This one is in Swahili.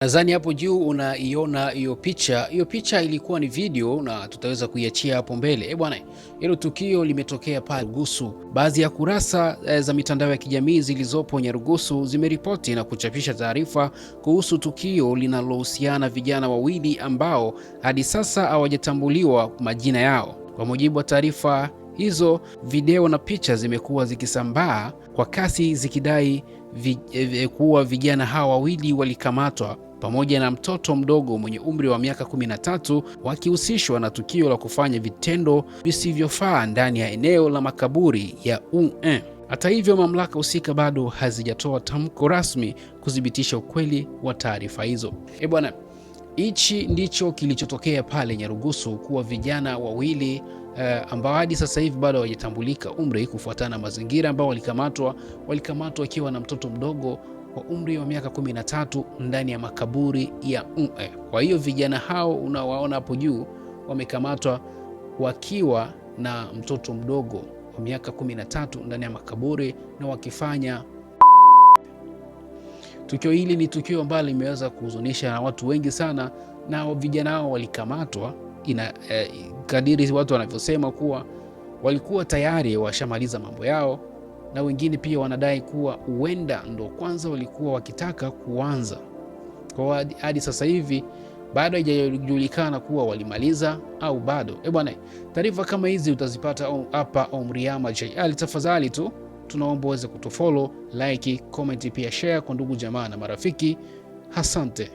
Nadhani hapo juu unaiona hiyo picha. Hiyo picha ilikuwa ni video na tutaweza kuiachia hapo mbele. Bwana, hilo tukio limetokea pale Nyarugusu. Baadhi ya kurasa za mitandao ya kijamii zilizopo Nyarugusu zimeripoti na kuchapisha taarifa kuhusu tukio linalohusiana vijana wawili ambao hadi sasa hawajatambuliwa majina yao. Kwa mujibu wa taarifa hizo, video na picha zimekuwa zikisambaa kwa kasi zikidai kuwa vijana hawa wawili walikamatwa pamoja na mtoto mdogo mwenye umri wa miaka 13 wakihusishwa na tukio la kufanya vitendo visivyofaa ndani ya eneo la makaburi ya UN. Hata hivyo, mamlaka husika bado hazijatoa tamko rasmi kuthibitisha ukweli wa taarifa hizo. Bwana, hichi ndicho kilichotokea pale Nyarugusu, kuwa vijana wawili ambao hadi sasa hivi bado hawajatambulika umri kufuatana na mazingira ambao walikamatwa wakiwa na mtoto mdogo wa umri wa miaka 13 ndani ya makaburi ya UN. Kwa hiyo vijana hao unawaona hapo juu wamekamatwa wakiwa na mtoto mdogo wa miaka 13 ndani ya makaburi na wakifanya tukio hili. Ni tukio ambalo limeweza kuhuzunisha na watu wengi sana, na vijana hao walikamatwa kadiri watu wanavyosema kuwa walikuwa tayari washamaliza mambo yao, na wengine pia wanadai kuwa huenda ndo kwanza walikuwa wakitaka kuanza. Kwa hadi sasa hivi bado haijajulikana kuwa walimaliza au bado. Bwana, taarifa kama hizi utazipata hapa Omryama JL. Tafadhali tu tunaomba uweze kutufollow, like, comment, pia share kwa ndugu jamaa na marafiki. Asante.